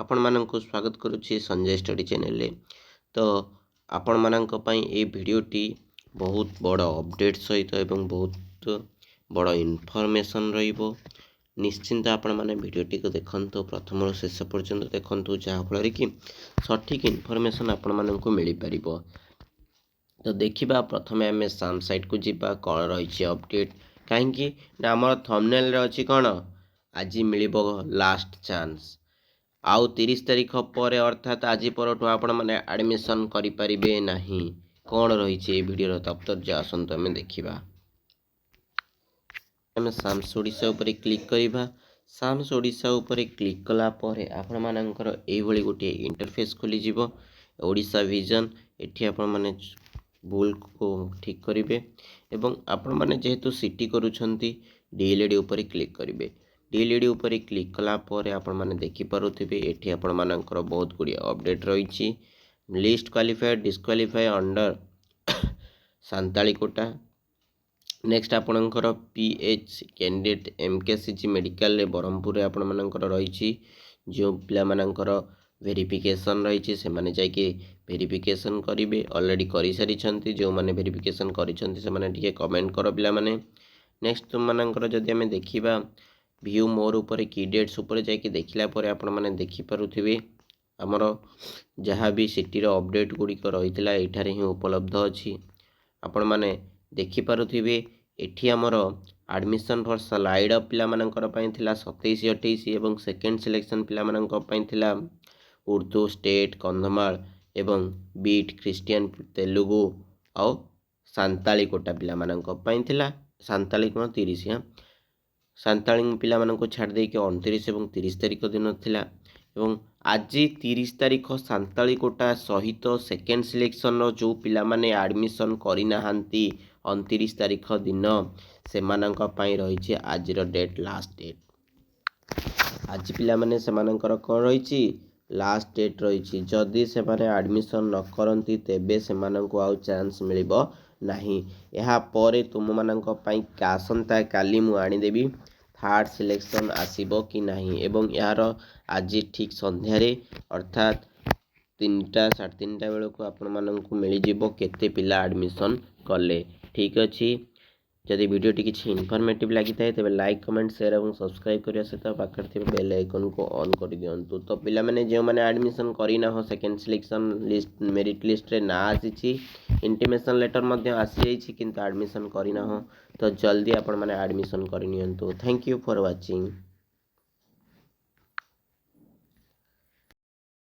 आपण मानक स्वागत करुच्ची संजय स्टडी चैनल। तो आपण मानक ए भिडटी बहुत बड़ अपडेट सहित एवं बहुत बड़ इनफॉरमेशन रहिबो। निश्चिंत आपण माने भिडटी को देखंतु प्रथम शेष पर्यंत देखंतु जहाँफल कि सठिक इनफॉरमेशन आपण मानक मिल पारिबो। तो देखिबा प्रथमे आम साम साइट को जीवा कौन रही अपडेट कहीं आमर थंबनेल रे अछि कौन आज मिलिबो लास्ट चांस आउ 30 तारीख पर अर्थात आज परठू आपण माने एडमिशन करि परिबे नाही। कौन रही वीडियो तात्पर्य आसंतु आम देखिबा। आम साम्स ओडिशा उपरे क्लिक करिबा। साम्स ओडिशा उपरे क्लिक कला परे आपण मानकर एई भली गोटे इंटरफेस खोली जिवो। ओडिशा विजन एठी आपण माने भूल को ठीक करिवे एवं आपण माने जेहेतु सिटी करूछंती डीएलडी उपरे क्लिक करिवे। डीएलडी उपरे क्लिक कला परे आपण माने देखि पारुथिबे एठी आपण मानकर बहुत गुडी अपडेट रहिछि। List qualified disqualify under Santali quota. Next आपणकर पीएच कैंडिडेट एमकेसीजी मेडिकल रे बरहमपुर रे आपण मानकर रहिछि। जो पिला मानकर वेरिफिकेशन रहिछि से माने जाके वेरिफिकेशन करिवे। ऑलरेडी करि सारि छंती जो माने वेरिफिकेशन करि छंती से माने ठीक कमेंट करो पिला माने। नेक्स्ट तुम मानकर जदि हमें देखिबा व्यू मोर ऊपर की डेट्स ऊपर जाके देखिला परे आपण माने देखि पारुथिबे हमर जहाँ भी सिटी रो अपडेट गुडी को रहितला एठारे ही उपलब्ध अछि। आपण माने देखि पारुथिबे एठी हमर एडमिशन फॉर स्लाइड अप पिला मानकर पई थिला 27 28 एवं सेकंड सिलेक्शन पिला मानकर पई थिला उर्दू स्टेट कंधमाल एवं बीट क्रिश्चियन तेलुगु और सांताली कोटा पिला मानकर पई थिला। सांताली को 30 सांताली पिला माननको छाड़ दे के 29 एवं 30 तारीख दिन थिला एवं आज 30 तारीख सांताली कोटा सहित सेकेंड सिलेक्शन रो जो पिला माने एडमिशन करि नाहंती 29 तारीख दिन से माननका पई रहिछि आज रो डेट लास्ट डेट। आज पिला माने से मानकर कोन रहिछि लास्ट डेट रहिछि। जदि से माने एडमिशन न करंती तेबे से माननको आउ चांस मिलिबो नाही। यहाँ परे तुम मानक आसंता काली मु आनी देवी थर्ड सिलेक्शन आसीबो कि नहीं एवं यार आज ठीक संध्यारे अर्थात 3टा 3:30 बेल को आपण मानक मिल जिवो केते पिला एडमिशन कले। ठीक अछि जदि वीडियो टी किछि इन्फॉर्मेटिव लागि थाए तबे लाइक कमेंट शेयर एवं सब्सक्राइब करिया सहित पाखर थिबे बेल आइकन को ऑन कर दियंतु। तो पिला माने जे माने एडमिशन करिना हो second selection list merit list रे ना आसीछि इंटीमेशन लेटर मध्ये आसी जाइछि किंतु एडमिशन करिना हो तो जल्दी आपण माने एडमिशन करि नियंतु। Thank you for watching.